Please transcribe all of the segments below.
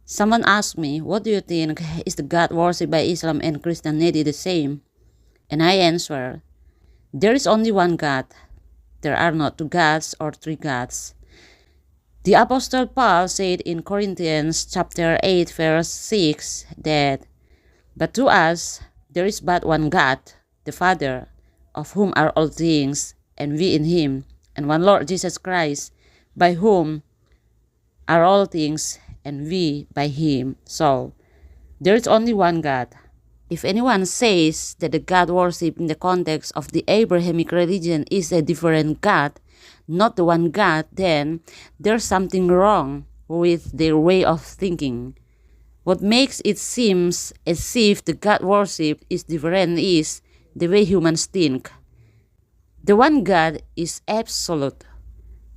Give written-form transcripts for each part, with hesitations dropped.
Someone asked me, what do you think, is the God worshipped by Islam and Christianity the same? And I answer, there is only one God. There are not two gods or three gods. The Apostle Paul said in Corinthians chapter 8 verse 6 that, but to us there is but one God, the Father, of whom are all things, and we in him, and one Lord Jesus Christ, by whom are all things, and we by him. So, there is only one God. If anyone says that the God worshipped in the context of the Abrahamic religion is a different God, not the one God, then there's something wrong with their way of thinking. What makes it seem as if the God worshipped is different is the way humans think. The one God is absolute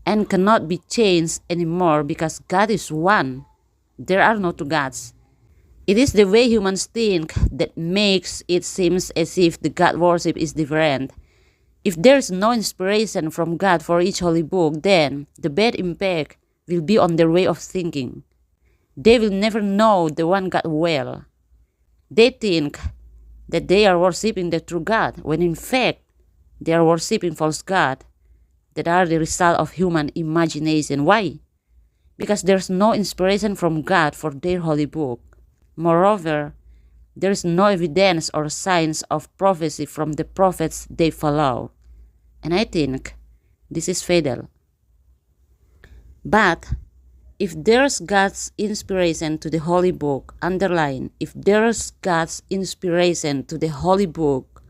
and cannot be changed anymore because God is one. There are no two gods. It is the way humans think that makes it seem as if the God worship is different. If there is no inspiration from God for each holy book, then the bad impact will be on their way of thinking. They will never know the one God well. They think that they are worshiping the true God, when in fact they are worshiping false God that are the result of human imagination. Why? Because there's no inspiration from God for their holy book. Moreover, there is no evidence or signs of prophecy from the prophets they follow. And I think this is fatal. But if there's God's inspiration to the holy book, underline, if there's God's inspiration to the holy book,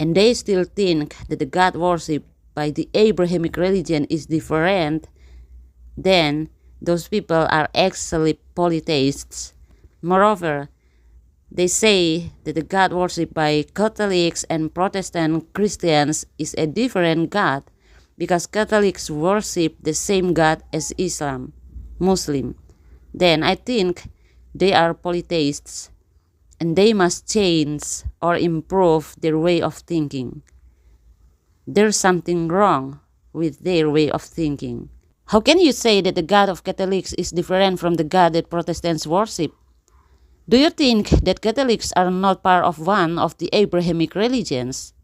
and they still think that the God worship by the Abrahamic religion is different, then those people are actually polytheists. Moreover, they say that the God worshipped by Catholics and Protestant Christians is a different God because Catholics worship the same God as Islam, Muslim. Then I think they are polytheists and they must change or improve their way of thinking. There's something wrong with their way of thinking. How can you say that the God of Catholics is different from the God that Protestants worship? Do you think that Catholics are not part of one of the Abrahamic religions?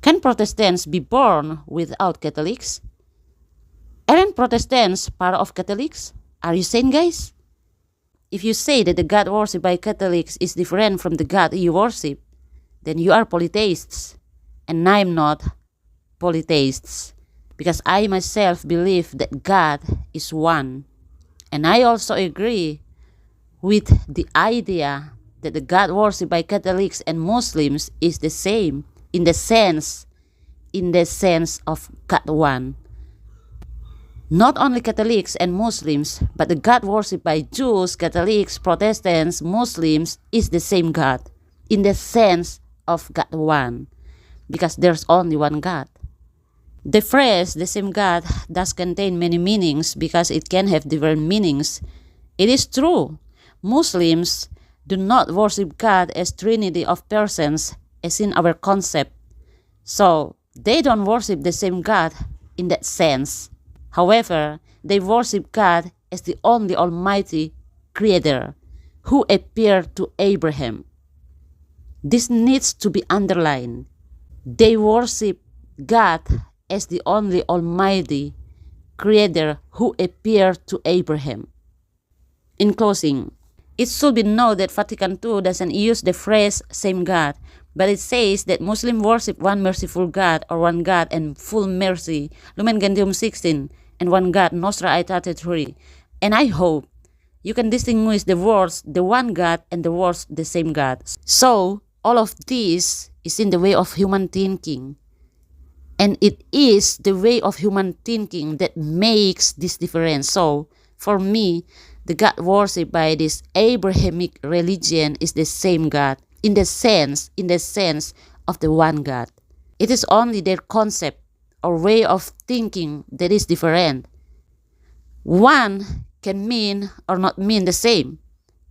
Can Protestants be born without Catholics? Aren't Protestants part of Catholics? Are you sane, guys? If you say that the God worshipped by Catholics is different from the God you worship, then you are polytheists. And I'm not polytheists, because I myself believe that God is one. And I also agree with the idea that the God worshipped by Catholics and Muslims is the same in the sense of God one. Not only Catholics and Muslims, but the God worshipped by Jews, Catholics, Protestants, Muslims is the same God in the sense of God one, because there's only one God. The phrase, the same God, does contain many meanings because it can have different meanings. It is true. Muslims do not worship God as Trinity of persons as in our concept. So, they don't worship the same God in that sense. However, they worship God as the only Almighty Creator who appeared to Abraham. This needs to be underlined. They worship God as the only Almighty Creator who appeared to Abraham. In closing, it should be noted that Vatican II doesn't use the phrase same God, but it says that Muslims worship one merciful God or one God and full mercy, Lumen Gentium 16, and one God, Nostra Aetate 3. And I hope you can distinguish the words the one God and the words the same God. So, all of this is in the way of human thinking. And it is the way of human thinking that makes this difference. So, for me, the God worshipped by this Abrahamic religion is the same God in the sense of the one God. It is only their concept or way of thinking that is different. One can mean or not mean the same,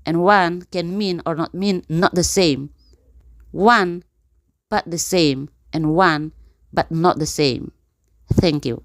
and one can mean or not mean not the same. One but the same, and one but not the same. Thank you.